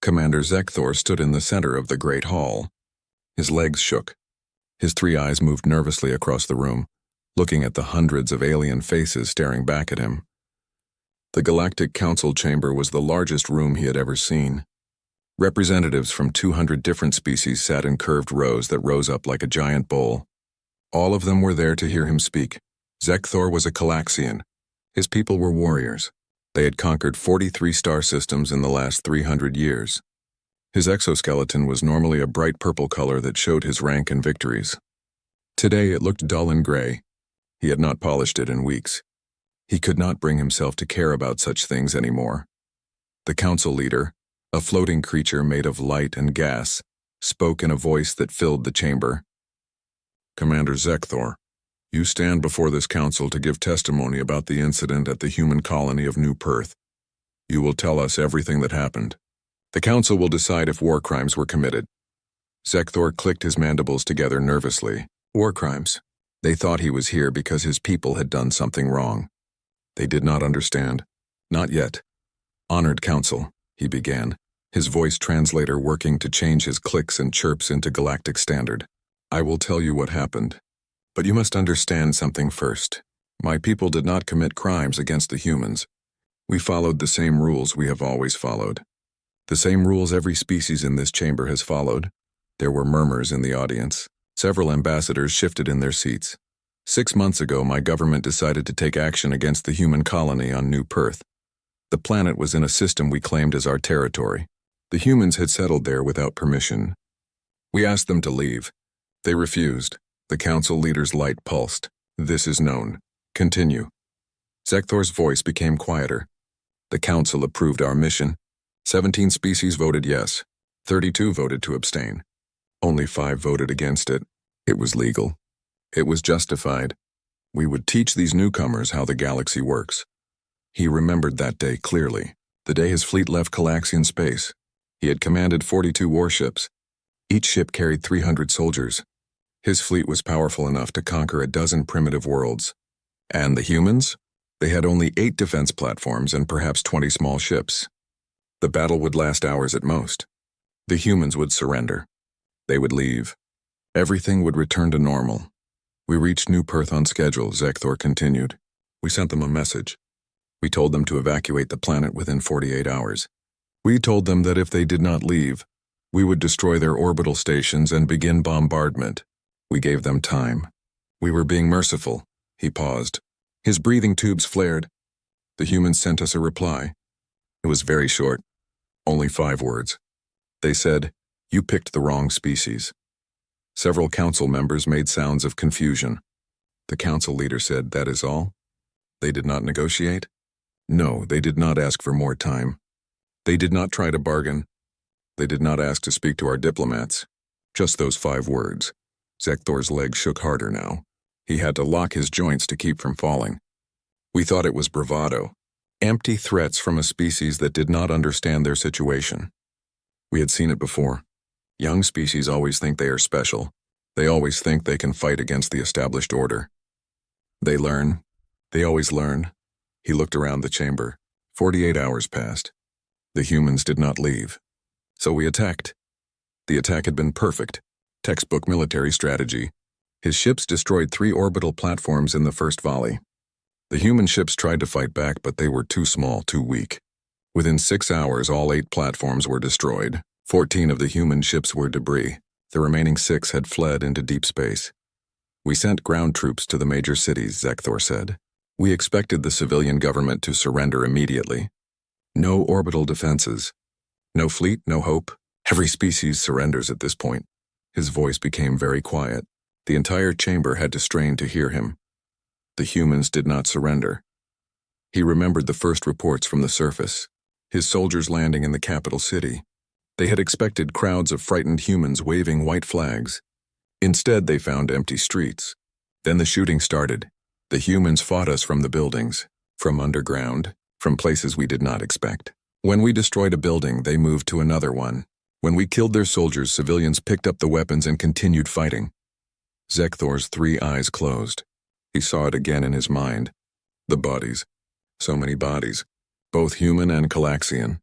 Commander Zekthor stood in the center of the great hall. His legs shook. His three eyes moved nervously across the room, looking at the hundreds of alien faces staring back at him. The Galactic Council chamber was the largest room he had ever seen. Representatives from 200 different species sat in curved rows that rose up like a giant bowl. All of them were there to hear him speak. Zekthor was a Calaxian. His people were warriors. They had conquered 43 star systems in the last 300 years. His exoskeleton was normally a bright purple color that showed his rank and victories. Today it looked dull and gray. He had not polished it in weeks. He could not bring himself to care about such things anymore. The council leader, a floating creature made of light and gas, spoke in a voice that filled the chamber. Commander Zekthor, you stand before this council to give testimony about the incident at the human colony of New Perth. You will tell us everything that happened. The council will decide if war crimes were committed. Zekthor clicked his mandibles together nervously. War crimes. They thought he was here because his people had done something wrong. They did not understand. Not yet. Honored council, he began, his voice translator working to change his clicks and chirps into galactic standard. I will tell you what happened. But you must understand something first. My people did not commit crimes against the humans. We followed the same rules we have always followed. The same rules every species in this chamber has followed. There were murmurs in the audience. Several ambassadors shifted in their seats. 6 months ago, my government decided to take action against the human colony on New Perth. The planet was in a system we claimed as our territory. The humans had settled there without permission. We asked them to leave. They refused. The council leader's light pulsed. This is known. Continue. Zekthor's voice became quieter. The council approved our mission. 17 species voted yes. 32 voted to abstain. Only 5 voted against it. It was legal. It was justified. We would teach these newcomers how the galaxy works. He remembered that day clearly, the day his fleet left Calaxian space. He had commanded 42 warships. Each ship carried 300 soldiers. His fleet was powerful enough to conquer a dozen primitive worlds. And the humans? They had only 8 defense platforms and perhaps 20 small ships. The battle would last hours at most. The humans would surrender. They would leave. Everything would return to normal. We reached New Perth on schedule, Zekthor continued. We sent them a message. We told them to evacuate the planet within 48 hours. We told them that if they did not leave, we would destroy their orbital stations and begin bombardment. We gave them time. We were being merciful. He paused. His breathing tubes flared. The humans sent us a reply. It was very short. Only 5 words. They said, "You picked the wrong species." Several council members made sounds of confusion. The council leader said, "That is all?" They did not negotiate? No, they did not ask for more time. They did not try to bargain. They did not ask to speak to our diplomats. Just those 5 words. Zekthor's legs shook harder now. He had to lock his joints to keep from falling. We thought it was bravado. Empty threats from a species that did not understand their situation. We had seen it before. Young species always think they are special. They always think they can fight against the established order. They learn. They always learn. He looked around the chamber. 48 hours passed. The humans did not leave. So we attacked. The attack had been perfect. Textbook military strategy. His ships destroyed 3 orbital platforms in the first volley. The human ships tried to fight back, but they were too small, too weak. Within 6 hours, all 8 platforms were destroyed. 14 of the human ships were debris. The remaining 6 had fled into deep space. We sent ground troops to the major cities, Zekthor said. We expected the civilian government to surrender immediately. No orbital defenses. No fleet, no hope. Every species surrenders at this point. His voice became very quiet. The entire chamber had to strain to hear him. The humans did not surrender. He remembered the first reports from the surface. His soldiers landing in the capital city. They had expected crowds of frightened humans waving white flags. Instead, they found empty streets. Then the shooting started. The humans fought us from the buildings, from underground, from places we did not expect. When we destroyed a building, they moved to another one. When we killed their soldiers, civilians picked up the weapons and continued fighting. Zekthor's 3 eyes closed. He saw it again in his mind. The bodies. So many bodies. Both human and Calaxian.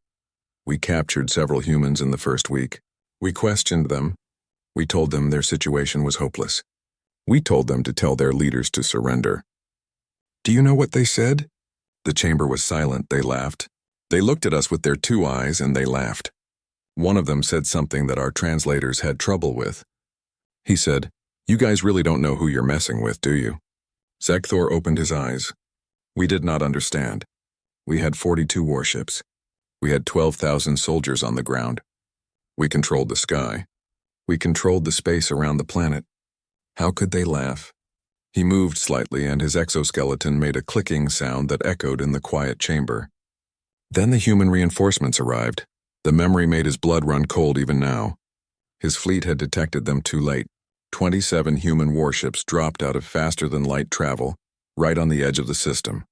We captured several humans in the first week. We questioned them. We told them their situation was hopeless. We told them to tell their leaders to surrender. Do you know what they said? The chamber was silent. They laughed. They looked at us with their two eyes and they laughed. One of them said something that our translators had trouble with. He said, "You guys really don't know who you're messing with, do you?" Zekthor opened his eyes. We did not understand. We had 42 warships. We had 12,000 soldiers on the ground. We controlled the sky. We controlled the space around the planet. How could they laugh? He moved slightly and his exoskeleton made a clicking sound that echoed in the quiet chamber. Then the human reinforcements arrived. The memory made his blood run cold even now. His fleet had detected them too late. 27 human warships dropped out of faster-than-light travel, right on the edge of the system.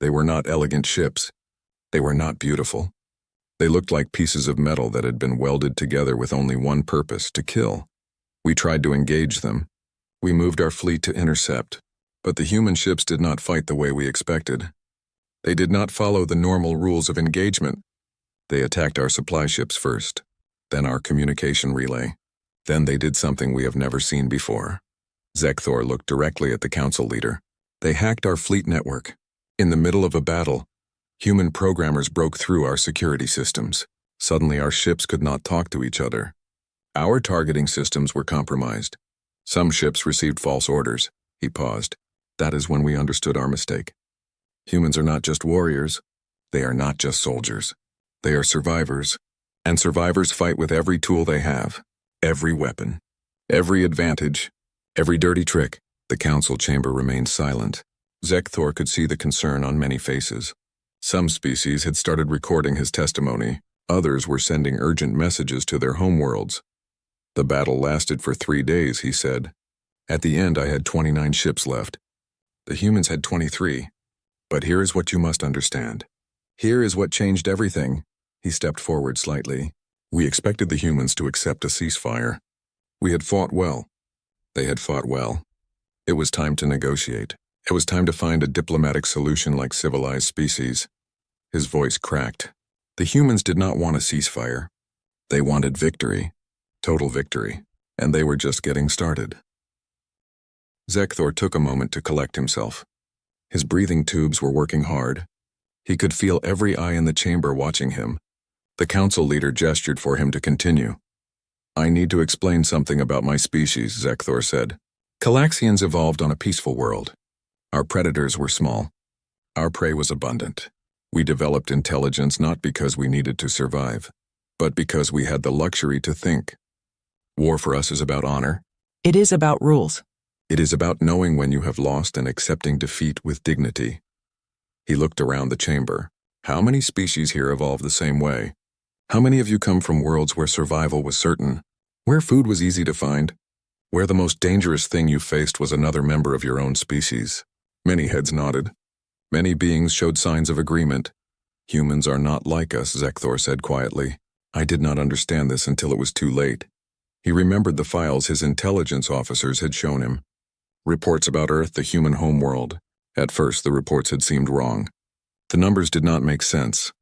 They were not elegant ships. They were not beautiful. They looked like pieces of metal that had been welded together with only one purpose, to kill. We tried to engage them. We moved our fleet to intercept, but the human ships did not fight the way we expected. They did not follow the normal rules of engagement. They attacked our supply ships first, then our communication relay. Then they did something we have never seen before. Zekthor looked directly at the council leader. They hacked our fleet network. In the middle of a battle, human programmers broke through our security systems. Suddenly our ships could not talk to each other. Our targeting systems were compromised. Some ships received false orders. He paused. That is when we understood our mistake. Humans are not just warriors. They are not just soldiers. They are survivors. And survivors fight with every tool they have. Every weapon. Every advantage. Every dirty trick. The council chamber remained silent. Zekthor could see the concern on many faces. Some species had started recording his testimony. Others were sending urgent messages to their homeworlds. The battle lasted for 3 days, he said. At the end, I had 29 ships left. The humans had 23. But here is what you must understand. Here is what changed everything. He stepped forward slightly. We expected the humans to accept a ceasefire. We had fought well. They had fought well. It was time to negotiate. It was time to find a diplomatic solution like civilized species. His voice cracked. The humans did not want a ceasefire. They wanted victory. Total victory. And they were just getting started. Zekthor took a moment to collect himself. His breathing tubes were working hard. He could feel every eye in the chamber watching him. The council leader gestured for him to continue. I need to explain something about my species, Zekthor said. Calaxians evolved on a peaceful world. Our predators were small. Our prey was abundant. We developed intelligence not because we needed to survive, but because we had the luxury to think. War for us is about honor. It is about rules. It is about knowing when you have lost and accepting defeat with dignity. He looked around the chamber. How many species here evolved the same way? How many of you come from worlds where survival was certain, where food was easy to find, where the most dangerous thing you faced was another member of your own species? Many heads nodded. Many beings showed signs of agreement. Humans are not like us, Zekthor said quietly. I did not understand this until it was too late. He remembered the files his intelligence officers had shown him. Reports about Earth, the human homeworld. At first, the reports had seemed wrong. The numbers did not make sense.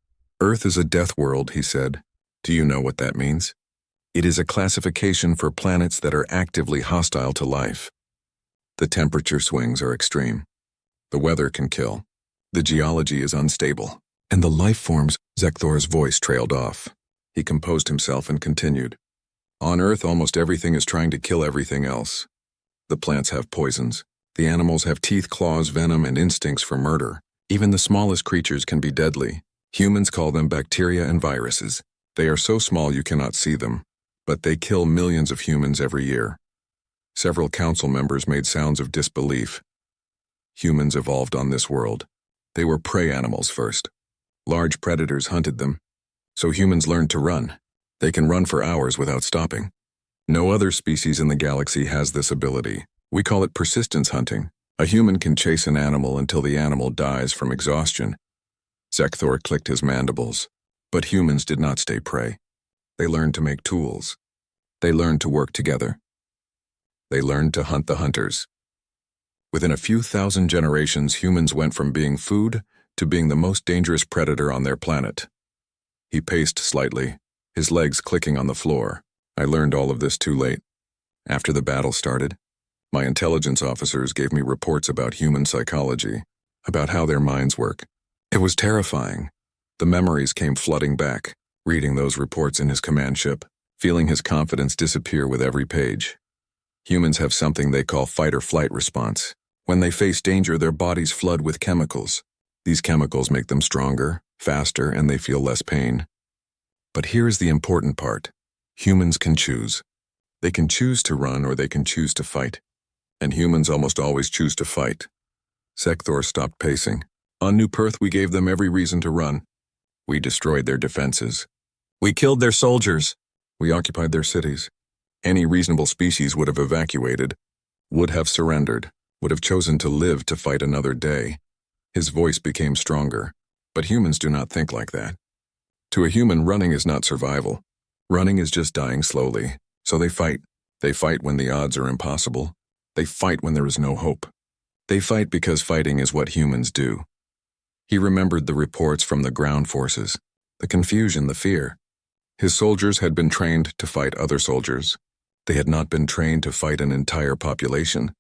Earth is a death world, he said. Do you know what that means? It is a classification for planets that are actively hostile to life. The temperature swings are extreme. The weather can kill. The geology is unstable. And the life forms, Zekthor's voice trailed off. He composed himself and continued. On Earth, almost everything is trying to kill everything else. The plants have poisons. The animals have teeth, claws, venom, and instincts for murder. Even the smallest creatures can be deadly. Humans call them bacteria and viruses. They are so small you cannot see them, but they kill millions of humans every year. Several council members made sounds of disbelief. Humans evolved on this world. They were prey animals first. Large predators hunted them. So humans learned to run. They can run for hours without stopping. No other species in the galaxy has this ability. We call it persistence hunting. A human can chase an animal until the animal dies from exhaustion. Zekthor clicked his mandibles. But humans did not stay prey. They learned to make tools. They learned to work together. They learned to hunt the hunters. Within a few thousand generations, humans went from being food to being the most dangerous predator on their planet. He paced slightly, his legs clicking on the floor. I learned all of this too late. After the battle started, my intelligence officers gave me reports about human psychology, about how their minds work. It was terrifying. The memories came flooding back, reading those reports in his command ship, feeling his confidence disappear with every page. Humans have something they call fight-or-flight response. When they face danger, their bodies flood with chemicals. These chemicals make them stronger, faster, and they feel less pain. But here's the important part. Humans can choose. They can choose to run or they can choose to fight. And humans almost always choose to fight. Zekthor stopped pacing. On New Perth, we gave them every reason to run. We destroyed their defenses. We killed their soldiers. We occupied their cities. Any reasonable species would have evacuated, would have surrendered, would have chosen to live to fight another day. His voice became stronger. But humans do not think like that. To a human, running is not survival. Running is just dying slowly. So they fight. They fight when the odds are impossible. They fight when there is no hope. They fight because fighting is what humans do. He remembered the reports from the ground forces, the confusion, the fear. His soldiers had been trained to fight other soldiers. They had not been trained to fight an entire population.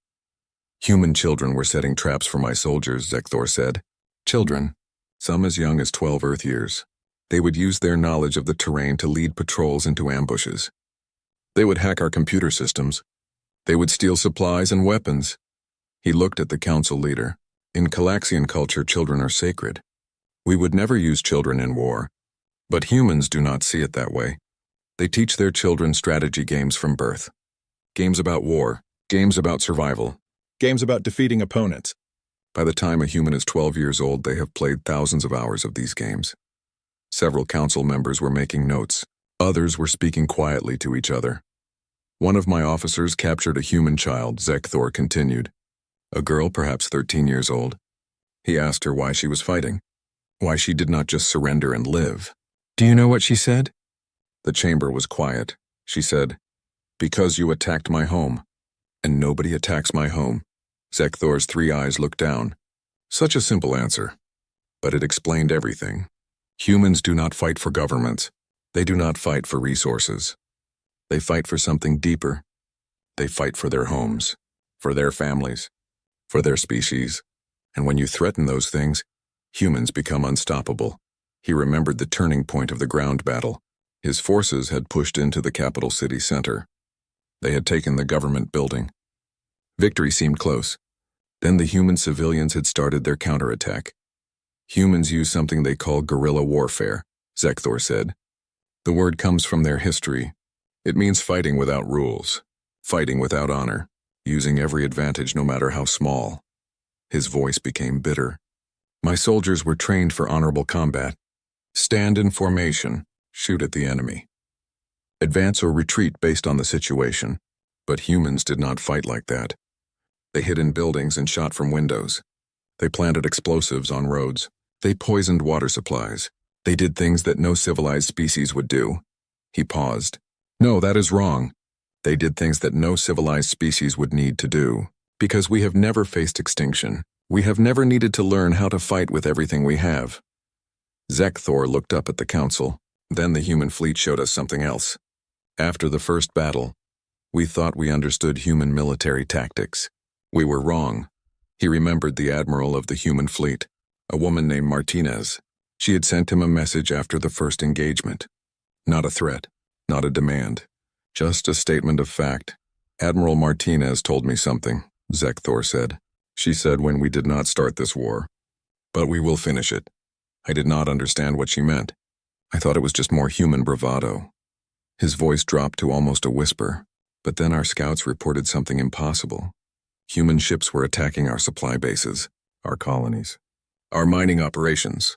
Human children were setting traps for my soldiers, Zekthor said. Children, some as young as 12 Earth years. They would use their knowledge of the terrain to lead patrols into ambushes. They would hack our computer systems. They would steal supplies and weapons. He looked at the council leader. In Calaxian culture, children are sacred. We would never use children in war. But humans do not see it that way. They teach their children strategy games from birth. Games about war, games about survival, games about defeating opponents. By the time a human is 12 years old, they have played thousands of hours of these games. Several council members were making notes. Others were speaking quietly to each other. One of my officers captured a human child, Zekthor continued. A girl, perhaps 13 years old. He asked her why she was fighting, why she did not just surrender and live. Do you know what she said? The chamber was quiet. She said, "Because you attacked my home, and nobody attacks my home." Zekthor's 3 eyes looked down. Such a simple answer, but it explained everything. Humans do not fight for governments. They do not fight for resources. They fight for something deeper. They fight for their homes, for their families, for their species. And when you threaten those things, humans become unstoppable. He remembered the turning point of the ground battle. His forces had pushed into the capital city center. They had taken the government building. Victory seemed close. Then the human civilians had started their counterattack. Humans use something they call guerrilla warfare, Zekthor said. The word comes from their history. It means fighting without rules, fighting without honor, using every advantage no matter how small. His voice became bitter. My soldiers were trained for honorable combat. Stand in formation, shoot at the enemy. Advance or retreat based on the situation. But humans did not fight like that. They hid in buildings and shot from windows. They planted explosives on roads. They poisoned water supplies. They did things that no civilized species would do. He paused. No, that is wrong. They did things that no civilized species would need to do. Because we have never faced extinction. We have never needed to learn how to fight with everything we have. Zekthor looked up at the council. Then the human fleet showed us something else. After the first battle, we thought we understood human military tactics. We were wrong. He remembered the admiral of the human fleet, a woman named Martinez. She had sent him a message after the first engagement. Not a threat, not a demand, just a statement of fact. Admiral Martinez told me something, Zekthor said. She said when we did not start this war. But we will finish it. I did not understand what she meant. I thought it was just more human bravado. His voice dropped to almost a whisper, but then our scouts reported something impossible. Human ships were attacking our supply bases, our colonies, our mining operations,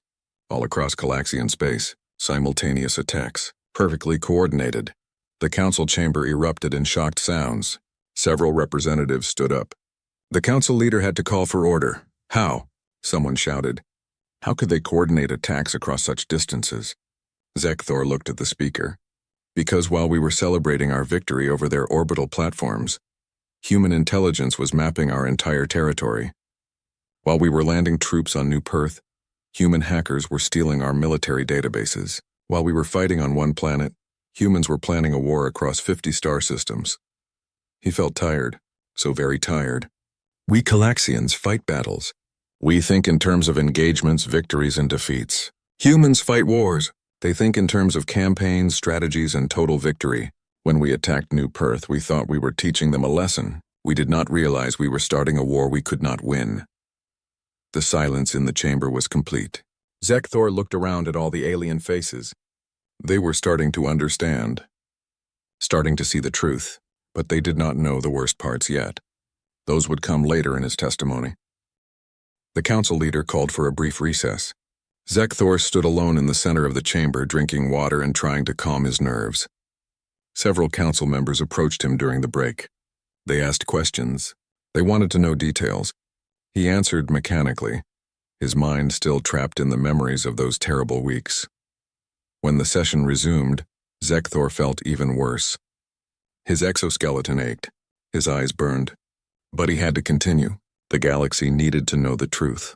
all across Calaxian space, simultaneous attacks, perfectly coordinated. The council chamber erupted in shocked sounds. Several representatives stood up. The council leader had to call for order. How? Someone shouted. How could they coordinate attacks across such distances? Zekthor looked at the speaker. Because while we were celebrating our victory over their orbital platforms, human intelligence was mapping our entire territory. While we were landing troops on New Perth, human hackers were stealing our military databases. While we were fighting on one planet, humans were planning a war across 50 star systems. He felt tired, so very tired. We Calaxians fight battles. We think in terms of engagements, victories, and defeats. Humans fight wars. They think in terms of campaigns, strategies, and total victory. When we attacked New Perth, we thought we were teaching them a lesson. We did not realize we were starting a war we could not win. The silence in the chamber was complete. Zekthor looked around at all the alien faces. They were starting to understand, starting to see the truth, but they did not know the worst parts yet. Those would come later in his testimony. The council leader called for a brief recess. Zekthor stood alone in the center of the chamber, drinking water and trying to calm his nerves. Several council members approached him during the break. They asked questions. They wanted to know details. He answered mechanically, his mind still trapped in the memories of those terrible weeks. When the session resumed, Zekthor felt even worse. His exoskeleton ached, his eyes burned. But he had to continue. The galaxy needed to know the truth.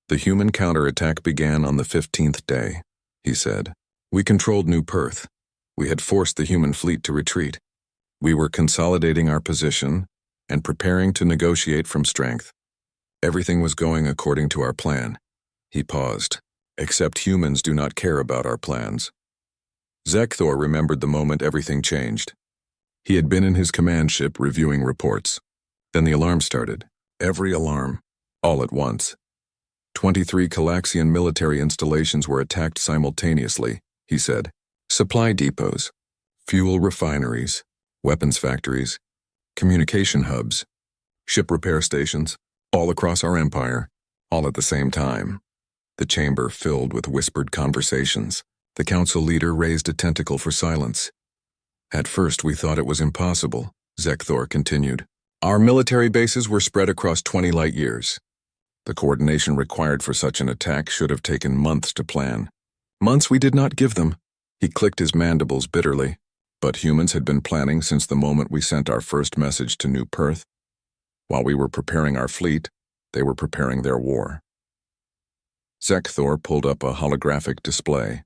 The human counterattack began on the 15th day, he said. We controlled New Perth. We had forced the human fleet to retreat. We were consolidating our position and preparing to negotiate from strength. Everything was going according to our plan. He paused. Except humans do not care about our plans. Zekthor remembered the moment everything changed. He had been in his command ship reviewing reports. Then the alarm started. Every alarm. All at once. 23 Calaxian military installations were attacked simultaneously, he said. Supply depots, fuel refineries, weapons factories, communication hubs, ship repair stations, all across our empire, all at the same time. The chamber filled with whispered conversations. The council leader raised a tentacle for silence. At first we thought it was impossible, Zekthor continued. Our military bases were spread across 20 light years. The coordination required for such an attack should have taken months to plan. Months we did not give them. He clicked his mandibles bitterly. But humans had been planning since the moment we sent our first message to New Perth. While we were preparing our fleet, they were preparing their war. Zekthor pulled up a holographic display.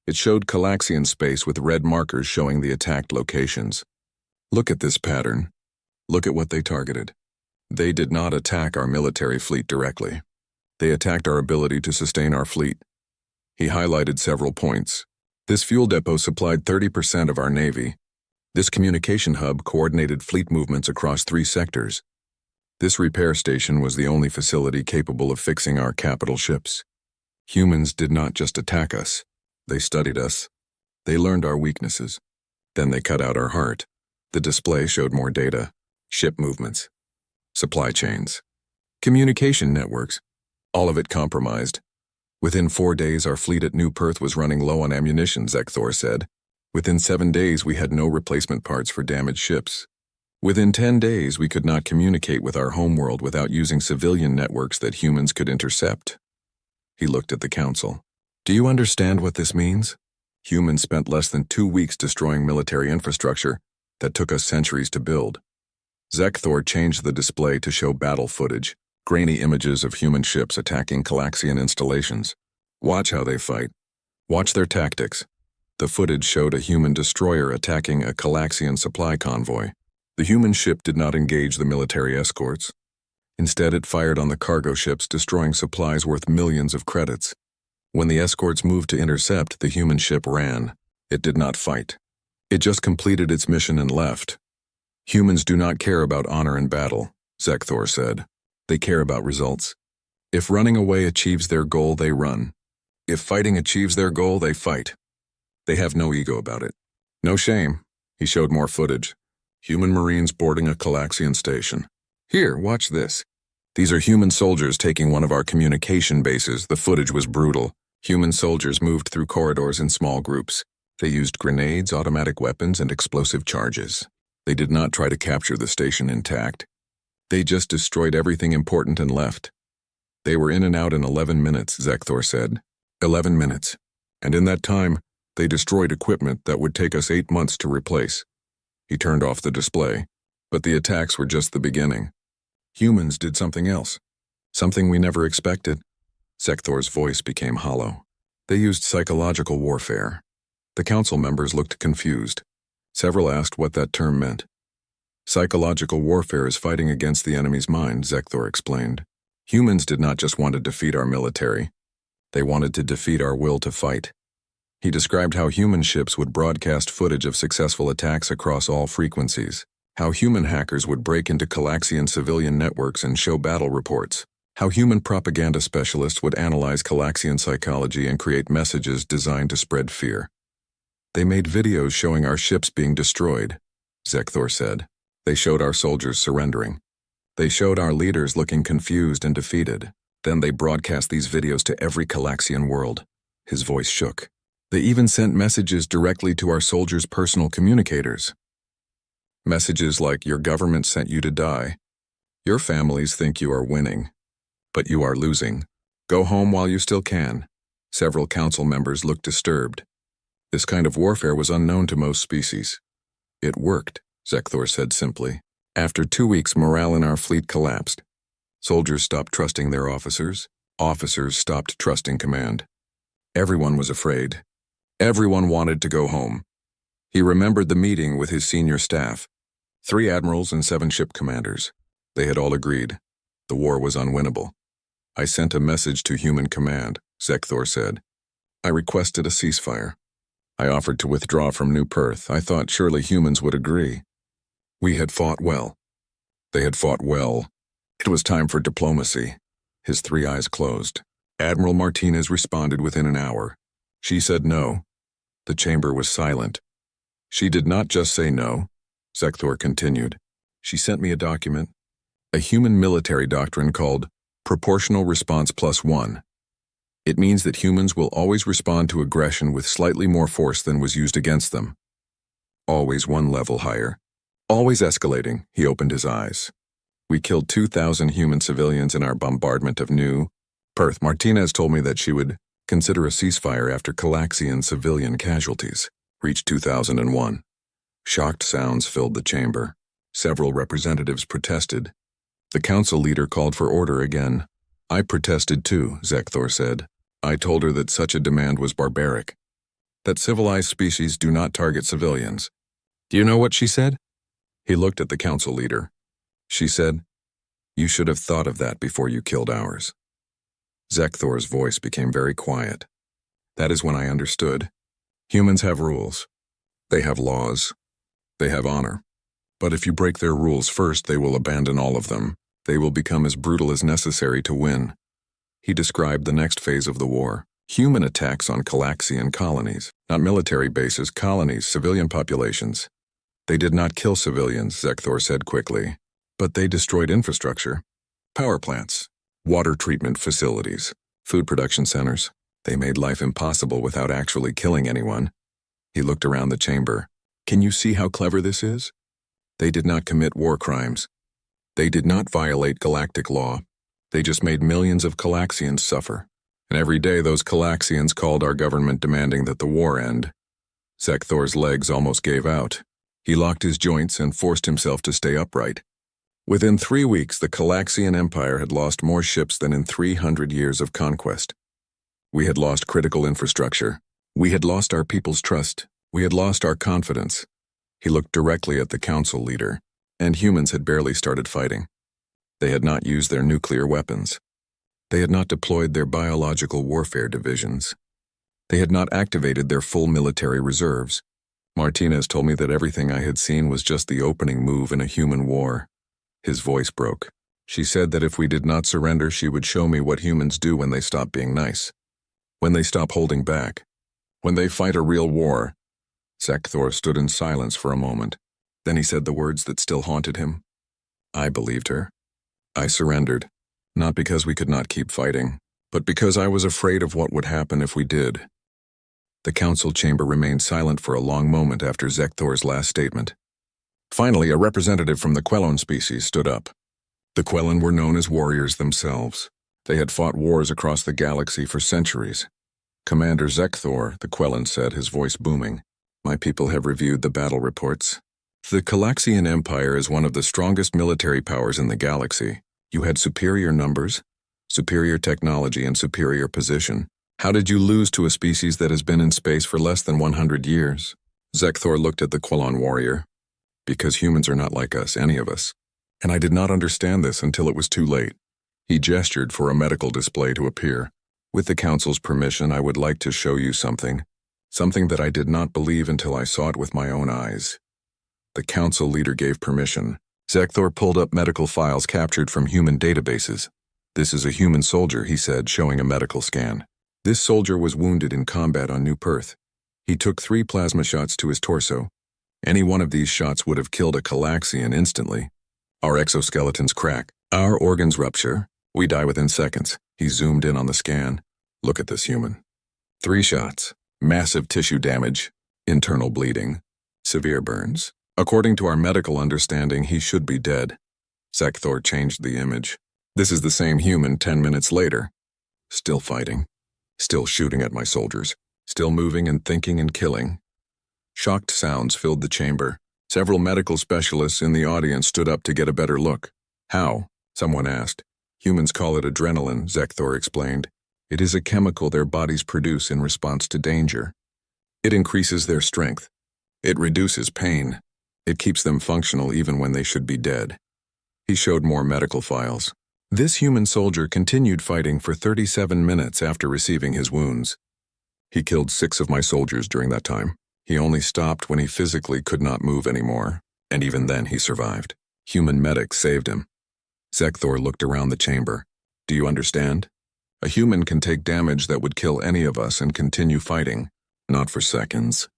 It showed Calaxian space with red markers showing the attacked locations. Look at this pattern. Look at what they targeted. They did not attack our military fleet directly. They attacked our ability to sustain our fleet. He highlighted several points. This fuel depot supplied 30% of our navy. This communication hub coordinated fleet movements across 3 sectors. This repair station was the only facility capable of fixing our capital ships. Humans did not just attack us. They studied us. They learned our weaknesses. Then they cut out our heart. The display showed more data. Ship movements. Supply chains. Communication networks. All of it compromised. Within 4 days, our fleet at New Perth was running low on ammunition, Zekthor said. Within 7 days, we had no replacement parts for damaged ships. Within 10 days, we could not communicate with our homeworld without using civilian networks that humans could intercept. He looked at the council. Do you understand what this means? Humans spent less than 2 weeks destroying military infrastructure that took us centuries to build. Zekthor changed the display to show battle footage, grainy images of human ships attacking Calaxian installations. Watch how they fight. Watch their tactics. The footage showed a human destroyer attacking a Calaxian supply convoy. The human ship did not engage the military escorts. Instead, it fired on the cargo ships, destroying supplies worth millions of credits. When the escorts moved to intercept, the human ship ran. It did not fight. It just completed its mission and left. Humans do not care about honor in battle, Zekthor said. They care about results. If running away achieves their goal, they run. If fighting achieves their goal, they fight. They have no ego about it. No shame. He showed more footage. Human Marines boarding a Calaxian station. Here, watch this. These are human soldiers taking one of our communication bases. The footage was brutal. Human soldiers moved through corridors in small groups. They used grenades, automatic weapons, and explosive charges. They did not try to capture the station intact. They just destroyed everything important and left. They were in and out in 11 minutes, Zekthor said. 11 minutes. And in that time, they destroyed equipment that would take us 8 months to replace. He turned off the display. But the attacks were just the beginning. Humans did something else. Something we never expected. Zekthor's voice became hollow. They used psychological warfare. The council members looked confused. Several asked what that term meant. Psychological warfare is fighting against the enemy's mind, Zekthor explained. Humans did not just want to defeat our military. They wanted to defeat our will to fight. He described how human ships would broadcast footage of successful attacks across all frequencies, how human hackers would break into Calaxian civilian networks and show battle reports, how human propaganda specialists would analyze Calaxian psychology and create messages designed to spread fear. They made videos showing our ships being destroyed, Zekthor said. They showed our soldiers surrendering. They showed our leaders looking confused and defeated. Then they broadcast these videos to every Calaxian world. His voice shook. They even sent messages directly to our soldiers' personal communicators. Messages like, "Your government sent you to die. Your families think you are winning, but you are losing. Go home while you still can." Several council members looked disturbed. This kind of warfare was unknown to most species. It worked, Zekthor said simply. After 2 weeks, morale in our fleet collapsed. Soldiers stopped trusting their officers. Officers stopped trusting command. Everyone was afraid. Everyone wanted to go home. He remembered the meeting with his senior staff. 3 admirals and 7 ship commanders. They had all agreed. The war was unwinnable. "I sent a message to human command," Zekthor said. "I requested a ceasefire. I offered to withdraw from New Perth. I thought surely humans would agree. We had fought well. They had fought well. It was time for diplomacy." His 3 eyes closed. Admiral Martinez responded within an hour. She said no. The chamber was silent. "She did not just say no," Zekthor continued. "She sent me a document, a human military doctrine called Proportional Response +1. It means that humans will always respond to aggression with slightly more force than was used against them. Always one level higher. Always escalating." He opened his eyes. "We killed 2,000 human civilians in our bombardment of New Perth. Martinez told me that she would consider a ceasefire after Calaxian civilian casualties reached 2001. Shocked sounds filled the chamber. Several representatives protested. The council leader called for order again. "I protested too," Zekthor said. "I told her that such a demand was barbaric, that civilized species do not target civilians." "Do you know what she said?" He looked at the council leader. She said, "You should have thought of that before you killed ours." Zekthor's voice became very quiet. "That is when I understood. Humans have rules. They have laws. They have honor. But if you break their rules first, they will abandon all of them. They will become as brutal as necessary to win." He described the next phase of the war. Human attacks on Calaxian colonies, not military bases, colonies, civilian populations. "They did not kill civilians," Zekthor said quickly, "but they destroyed infrastructure. Power plants, water treatment facilities, food production centers. They made life impossible without actually killing anyone." He looked around the chamber. "Can you see how clever this is? They did not commit war crimes. They did not violate galactic law. They just made millions of Calaxians suffer. And every day those Calaxians called our government demanding that the war end." Zekthor's legs almost gave out. He locked his joints and forced himself to stay upright. Within 3 weeks, the Calaxian Empire had lost more ships than in 300 years of conquest. We had lost critical infrastructure. We had lost our people's trust. We had lost our confidence. He looked directly at the council leader, and humans had barely started fighting. They had not used their nuclear weapons. They had not deployed their biological warfare divisions. They had not activated their full military reserves. Martinez told me that everything I had seen was just the opening move in a human war. His voice broke. She said that if we did not surrender, she would show me what humans do when they stop being nice, when they stop holding back, when they fight a real war. Zekthor stood in silence for a moment. Then he said the words that still haunted him. "I believed her. I surrendered, not because we could not keep fighting, but because I was afraid of what would happen if we did." The council chamber remained silent for a long moment after Zekthor's last statement. Finally, a representative from the Quelon species stood up. The Quelon were known as warriors themselves. They had fought wars across the galaxy for centuries. "Commander Zekthor," the Quelon said, his voice booming, "my people have reviewed the battle reports. The Calaxian Empire is one of the strongest military powers in the galaxy. You had superior numbers, superior technology, and superior position. How did you lose to a species that has been in space for less than 100 years? Zekthor looked at the Quilon warrior. Because humans are not like us, any of us. And I did not understand this until it was too late. He gestured for a medical display to appear. With the council's permission, I would like to show you something. Something that I did not believe until I saw it with my own eyes. The council leader gave permission. Zekthor pulled up medical files captured from human databases. This is a human soldier, he said, showing a medical scan. This soldier was wounded in combat on New Perth. He took 3 plasma shots to his torso. Any one of these shots would have killed a Calaxian instantly. Our exoskeletons crack. Our organs rupture. We die within seconds. He zoomed in on the scan. Look at this human. 3 shots. Massive tissue damage. Internal bleeding. Severe burns. According to our medical understanding, he should be dead. Zekthor changed the image. This is the same human 10 minutes later. Still fighting. Still shooting at my soldiers. Still moving and thinking and killing. Shocked sounds filled the chamber. Several medical specialists in the audience stood up to get a better look. How? Someone asked. Humans call it adrenaline, Zekthor explained. It is a chemical their bodies produce in response to danger. It increases their strength. It reduces pain. It keeps them functional even when they should be dead. He showed more medical files. This human soldier continued fighting for 37 minutes after receiving his wounds. He killed 6 of my soldiers during that time. He only stopped when he physically could not move anymore, and even then he survived. Human medics saved him. Zekthor looked around the chamber. Do you understand? A human can take damage that would kill any of us and continue fighting, not for seconds,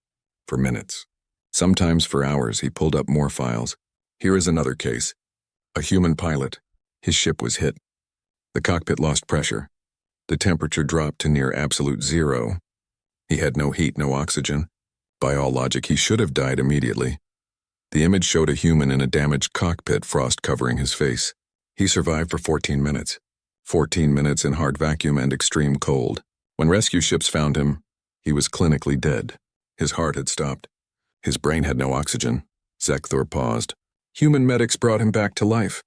for minutes. Sometimes for hours. He pulled up more files. Here is another case. A human pilot. His ship was hit. The cockpit lost pressure. The temperature dropped to near absolute zero. He had no heat, no oxygen. By all logic, he should have died immediately. The image showed a human in a damaged cockpit, frost covering his face. He survived for 14 minutes. 14 minutes in hard vacuum and extreme cold. When rescue ships found him, he was clinically dead. His heart had stopped. His brain had no oxygen. Zekthor paused. Human medics brought him back to life.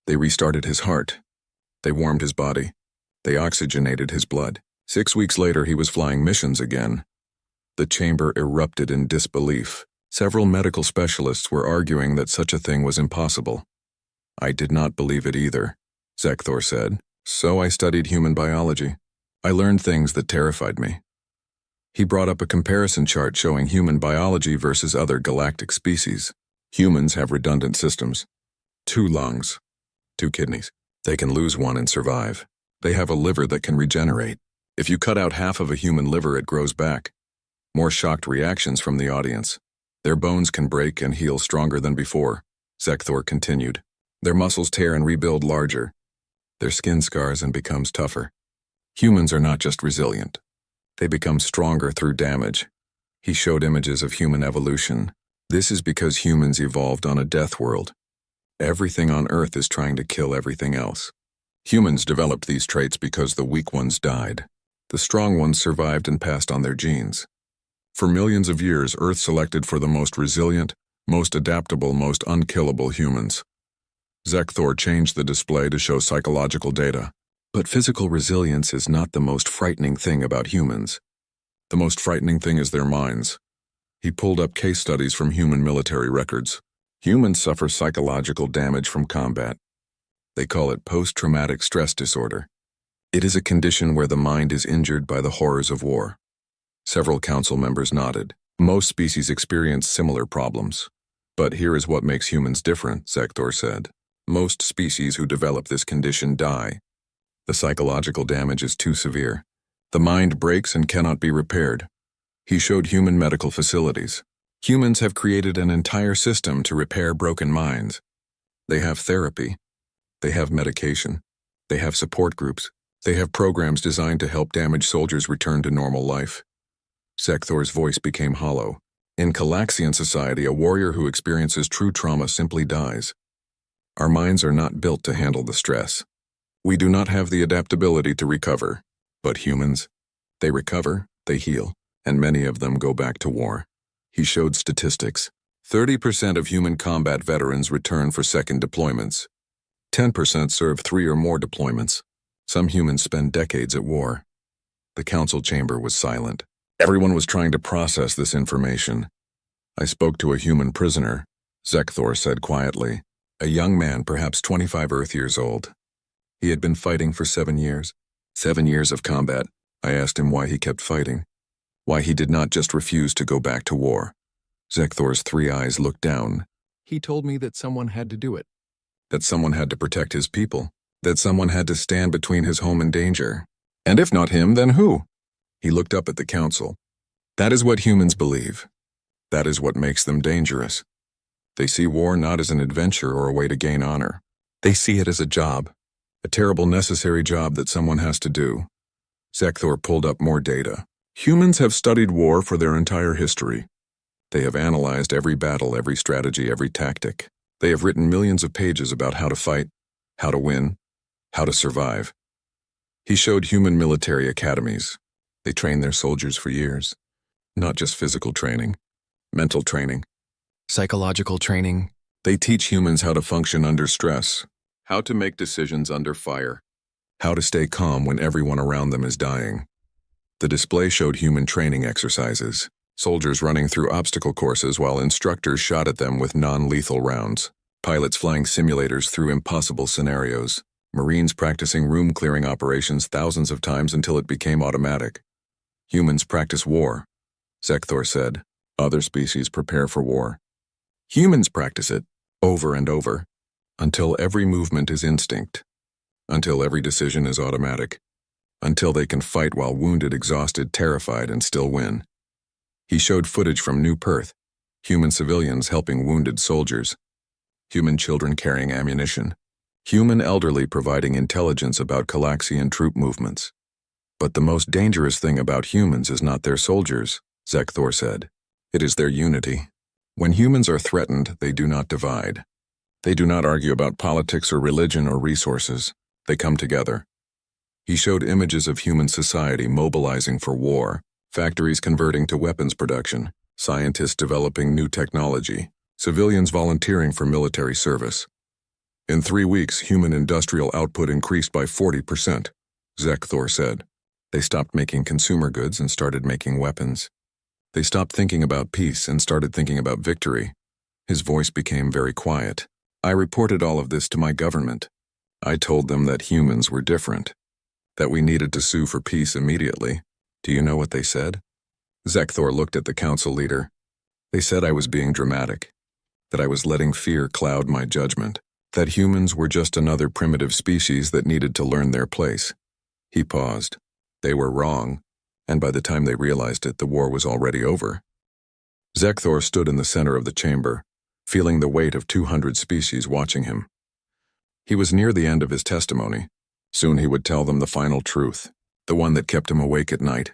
They restarted his heart. They warmed his body. They oxygenated his blood. 6 weeks later, he was flying missions again. The chamber erupted in disbelief. Several medical specialists were arguing that such a thing was impossible. I did not believe it either, Zekthor said. So I studied human biology. I learned things that terrified me. He brought up a comparison chart showing human biology versus other galactic species. Humans have redundant systems. 2 lungs, 2 kidneys. They can lose one and survive. They have a liver that can regenerate. If you cut out half of a human liver, it grows back. More shocked reactions from the audience. Their bones can break and heal stronger than before, Zekthor continued. Their muscles tear and rebuild larger. Their skin scars and becomes tougher. Humans are not just resilient. They become stronger through damage. He showed images of human evolution. This is because humans evolved on a death world. Everything on Earth is trying to kill everything else. Humans developed these traits because the weak ones died. The strong ones survived and passed on their genes. For millions of years, Earth selected for the most resilient, most adaptable, most unkillable humans. Zekthor changed the display to show psychological data. But physical resilience is not the most frightening thing about humans. The most frightening thing is their minds. He pulled up case studies from human military records. Humans suffer psychological damage from combat. They call it post-traumatic stress disorder. It is a condition where the mind is injured by the horrors of war. Several council members nodded. Most species experience similar problems. But here is what makes humans different, Zekthor said. Most species who develop this condition die. The psychological damage is too severe. The mind breaks and cannot be repaired. He showed human medical facilities. Humans have created an entire system to repair broken minds. They have therapy. They have medication. They have support groups. They have programs designed to help damaged soldiers return to normal life. Zekthor's voice became hollow. In Calaxian society, a warrior who experiences true trauma simply dies. Our minds are not built to handle the stress. We do not have the adaptability to recover. But humans, they recover, they heal, and many of them go back to war. He showed statistics. 30% of human combat veterans return for second deployments. 10% serve 3 or more deployments. Some humans spend decades at war. The council chamber was silent. Everyone was trying to process this information. I spoke to a human prisoner, Zekthor said quietly, a young man perhaps 25 Earth years old. He had been fighting for 7 years. 7 years of combat. I asked him why he kept fighting, why he did not just refuse to go back to war. Zekthor's 3 eyes looked down. He told me that someone had to do it. That someone had to protect his people. That someone had to stand between his home and danger. And if not him, then who? He looked up at the council. That is what humans believe. That is what makes them dangerous. They see war not as an adventure or a way to gain honor. They see it as a job, a terrible necessary job that someone has to do. Zekthor pulled up more data. Humans have studied war for their entire history. They have analyzed every battle, every strategy, every tactic. They have written millions of pages about how to fight, how to win, how to survive. He showed human military academies. They train their soldiers for years. Not just physical training, mental training, psychological training. They teach humans how to function under stress, how to make decisions under fire, how to stay calm when everyone around them is dying. The display showed human training exercises, soldiers running through obstacle courses while instructors shot at them with non-lethal rounds, pilots flying simulators through impossible scenarios, Marines practicing room-clearing operations thousands of times until it became automatic. Humans practice war, Zekthor said. Other species prepare for war. Humans practice it, over and over, until every movement is instinct, until every decision is automatic, until they can fight while wounded, exhausted, terrified, and still win. He showed footage from New Perth, human civilians helping wounded soldiers, human children carrying ammunition, human elderly providing intelligence about Calaxian troop movements. But the most dangerous thing about humans is not their soldiers, Zekthor said. It is their unity. When humans are threatened, they do not divide. They do not argue about politics or religion or resources. They come together. He showed images of human society mobilizing for war, factories converting to weapons production, scientists developing new technology, civilians volunteering for military service. In 3 weeks, human industrial output increased by 40%, Zekthor said. They stopped making consumer goods and started making weapons. They stopped thinking about peace and started thinking about victory. His voice became very quiet. I reported all of this to my government. I told them that humans were different, that we needed to sue for peace immediately. Do you know what they said? Zekthor looked at the council leader. They said I was being dramatic, that I was letting fear cloud my judgment, that humans were just another primitive species that needed to learn their place. He paused. They were wrong, and by the time they realized it, the war was already over. Zekthor stood in the center of the chamber, feeling the weight of 200 species watching him. He was near the end of his testimony. Soon he would tell them the final truth, the one that kept him awake at night.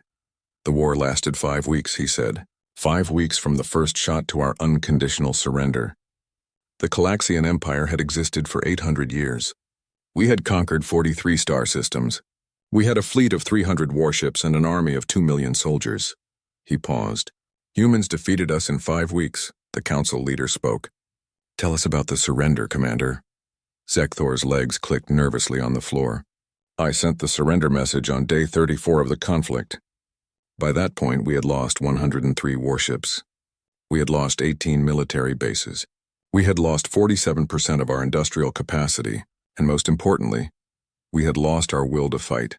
The war lasted 5 weeks, he said. 5 weeks from the first shot to our unconditional surrender. The Calaxian Empire had existed for 800 years. We had conquered 43 star systems. We had a fleet of 300 warships and an army of 2 million soldiers. He paused. Humans defeated us in 5 weeks, the council leader spoke. Tell us about the surrender, Commander. Zekthor's legs clicked nervously on the floor. I sent the surrender message on day 34 of the conflict. By that point, we had lost 103 warships. We had lost 18 military bases. We had lost 47% of our industrial capacity, and most importantly, we had lost our will to fight.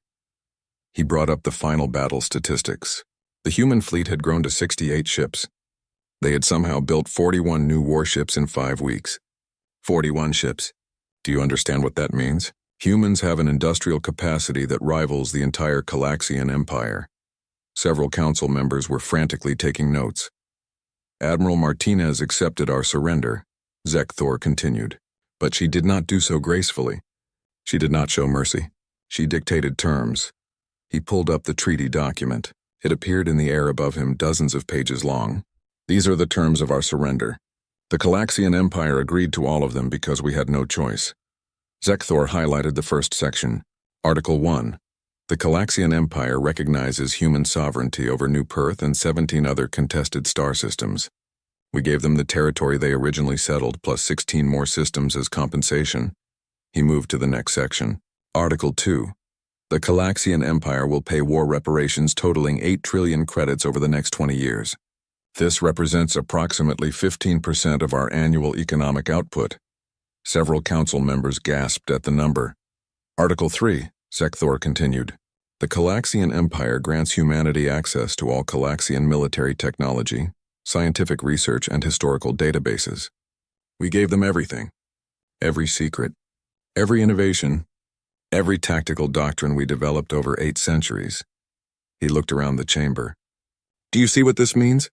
He brought up the final battle statistics. The human fleet had grown to 68 ships. They had somehow built 41 new warships in 5 weeks. 41 ships. Do you understand what that means? Humans have an industrial capacity that rivals the entire Calaxian Empire. Several council members were frantically taking notes. Admiral Martinez accepted our surrender, Zekthor continued, but she did not do so gracefully. She did not show mercy. She dictated terms. He pulled up the treaty document. It appeared in the air above him, dozens of pages long. These are the terms of our surrender. The Calaxian Empire agreed to all of them because we had no choice. Zekthor highlighted the first section. Article 1. The Calaxian Empire recognizes human sovereignty over New Perth and 17 other contested star systems. We gave them the territory they originally settled, plus 16 more systems as compensation. He moved to the next section. Article 2. The Calaxian Empire will pay war reparations totaling 8 trillion credits over the next 20 years. This represents approximately 15% of our annual economic output. Several council members gasped at the number. Article 3, Zekthor continued. The Calaxian Empire grants humanity access to all Calaxian military technology, scientific research, and historical databases. We gave them everything. Every secret, every innovation, every tactical doctrine we developed over 8 centuries. He looked around the chamber. Do you see what this means?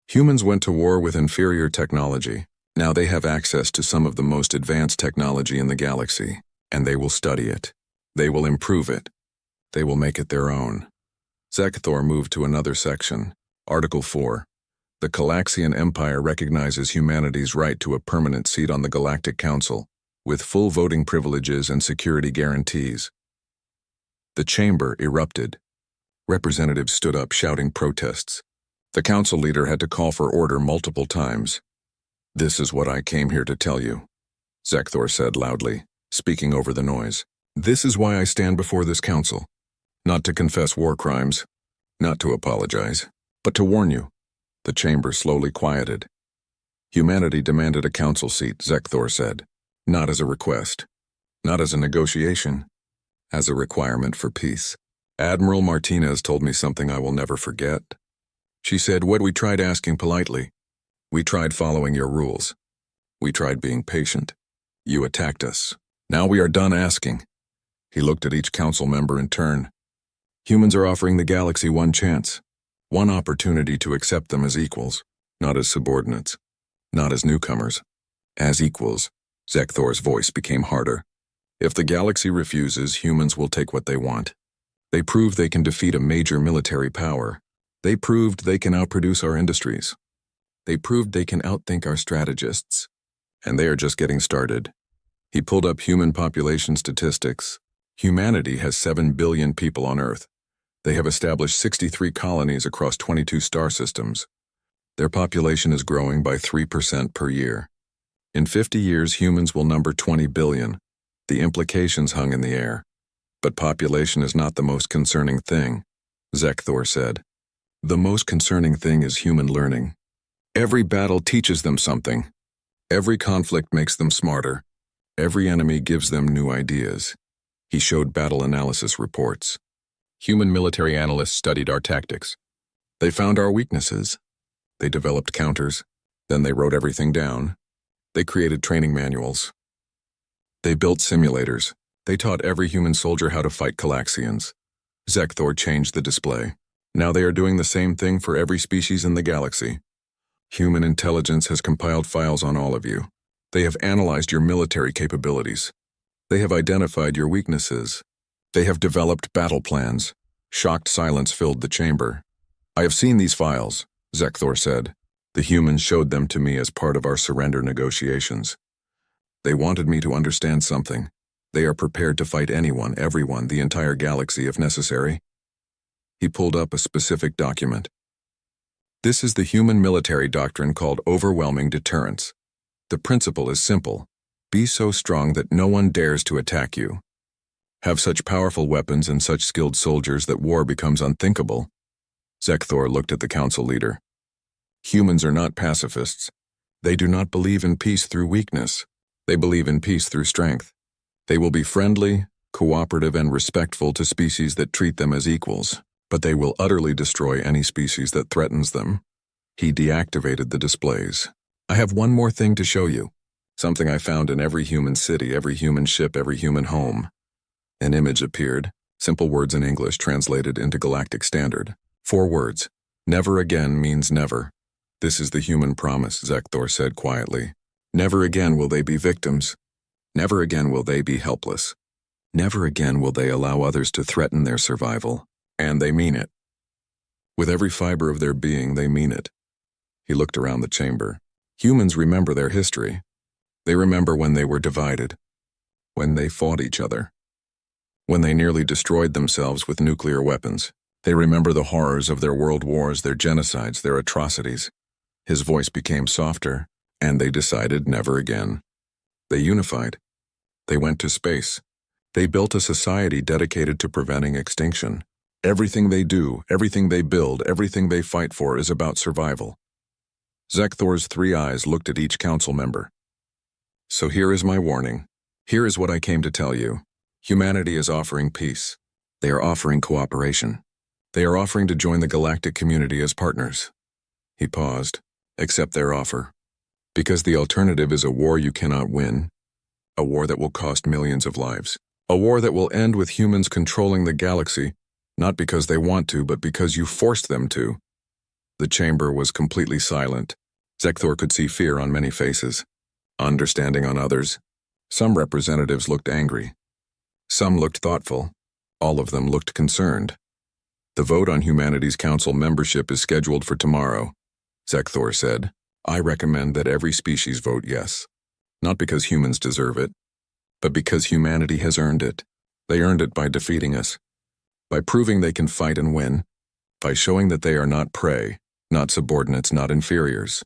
Humans went to war with inferior technology. Now they have access to some of the most advanced technology in the galaxy, and they will study it. They will improve it. They will make it their own. Zekthor moved to another section. Article 4. The Calaxian Empire recognizes humanity's right to a permanent seat on the Galactic Council, with full voting privileges and security guarantees. The chamber erupted. Representatives stood up shouting protests. The council leader had to call for order multiple times. This is what I came here to tell you, Zekthor said loudly, speaking over the noise. This is why I stand before this council. Not to confess war crimes, not to apologize, but to warn you. The chamber slowly quieted. Humanity demanded a council seat, Zekthor said. Not as a request, not as a negotiation, as a requirement for peace. Admiral Martinez told me something I will never forget. She said, "What we tried asking politely. We tried following your rules. We tried being patient. You attacked us. Now we are done asking." He looked at each council member in turn. Humans are offering the galaxy one chance, one opportunity to accept them as equals, not as subordinates, not as newcomers, as equals. Zekthor's voice became harder. If the galaxy refuses, humans will take what they want. They proved they can defeat a major military power. They proved they can outproduce our industries. They proved they can outthink our strategists. And they are just getting started. He pulled up human population statistics. Humanity has 7 billion people on Earth. They have established 63 colonies across 22 star systems. Their population is growing by 3% per year. In 50 years, humans will number 20 billion. The implications hung in the air. But population is not the most concerning thing, Zekthor said. The most concerning thing is human learning. Every battle teaches them something. Every conflict makes them smarter. Every enemy gives them new ideas. He showed battle analysis reports. Human military analysts studied our tactics. They found our weaknesses. They developed counters. Then they wrote everything down. They created training manuals. They built simulators. They taught every human soldier how to fight Calaxians. Zekthor changed the display. Now they are doing the same thing for every species in the galaxy. Human intelligence has compiled files on all of you. They have analyzed your military capabilities. They have identified your weaknesses. They have developed battle plans. Shocked silence filled the chamber. I have seen these files, Zekthor said. The humans showed them to me as part of our surrender negotiations. They wanted me to understand something. They are prepared to fight anyone, everyone, the entire galaxy if necessary. He pulled up a specific document. This is the human military doctrine called overwhelming deterrence. The principle is simple. Be so strong that no one dares to attack you. Have such powerful weapons and such skilled soldiers that war becomes unthinkable. Zekthor looked at the council leader. Humans are not pacifists. They do not believe in peace through weakness. They believe in peace through strength. They will be friendly, cooperative, and respectful to species that treat them as equals, but they will utterly destroy any species that threatens them. He deactivated the displays. I have one more thing to show you. Something I found in every human city, every human ship, every human home. An image appeared, simple words in English translated into Galactic Standard. 4 words. Never again means never. This is the human promise, Zekthor said quietly. Never again will they be victims. Never again will they be helpless. Never again will they allow others to threaten their survival. And they mean it. With every fiber of their being, they mean it. He looked around the chamber. Humans remember their history. They remember when they were divided. When they fought each other. When they nearly destroyed themselves with nuclear weapons. They remember the horrors of their world wars, their genocides, their atrocities. His voice became softer, and they decided never again. They unified. They went to space. They built a society dedicated to preventing extinction. Everything they do, everything they build, everything they fight for is about survival. Zekthor's three eyes looked at each council member. So here is my warning. Here is what I came to tell you. Humanity is offering peace. They are offering cooperation. They are offering to join the galactic community as partners. He paused. Accept their offer. Because the alternative is a war you cannot win. A war that will cost millions of lives. A war that will end with humans controlling the galaxy, not because they want to, but because you forced them to. The chamber was completely silent. Zekthor could see fear on many faces, understanding on others. Some representatives looked angry. Some looked thoughtful. All of them looked concerned. The vote on Humanity's Council membership is scheduled for tomorrow, Zekthor said. I recommend that every species vote yes. Not because humans deserve it, but because humanity has earned it. They earned it by defeating us, by proving they can fight and win, by showing that they are not prey, not subordinates, not inferiors.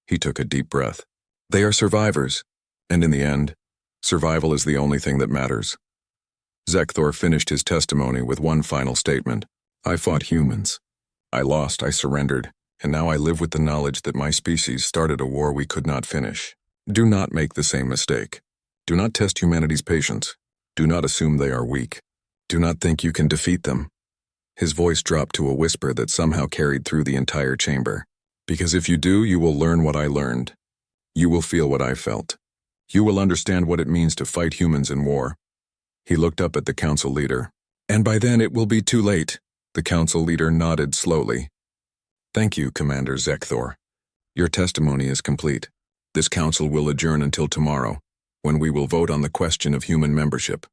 He took a deep breath. They are survivors, and in the end, survival is the only thing that matters. Zekthor finished his testimony with one final statement. I fought humans. I lost, I surrendered, and now I live with the knowledge that my species started a war we could not finish. Do not make the same mistake. Do not test humanity's patience. Do not assume they are weak. Do not think you can defeat them. His voice dropped to a whisper that somehow carried through the entire chamber. Because if you do, you will learn what I learned. You will feel what I felt. You will understand what it means to fight humans in war. He looked up at the council leader. And by then it will be too late. The council leader nodded slowly. Thank you, Commander Zekthor. Your testimony is complete. This council will adjourn until tomorrow, when we will vote on the question of human membership.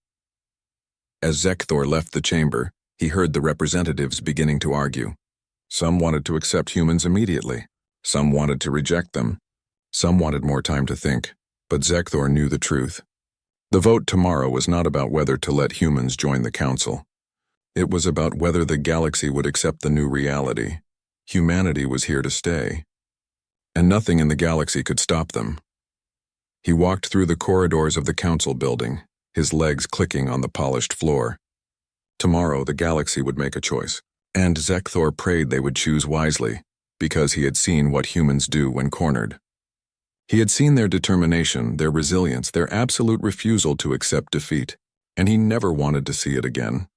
As Zekthor left the chamber, he heard the representatives beginning to argue. Some wanted to accept humans immediately. Some wanted to reject them. Some wanted more time to think. But Zekthor knew the truth. The vote tomorrow was not about whether to let humans join the council. It was about whether the galaxy would accept the new reality. Humanity was here to stay. And nothing in the galaxy could stop them. He walked through the corridors of the council building, his legs clicking on the polished floor. Tomorrow the galaxy would make a choice, and Zekthor prayed they would choose wisely, because he had seen what humans do when cornered. He had seen their determination, their resilience, their absolute refusal to accept defeat, and he never wanted to see it again.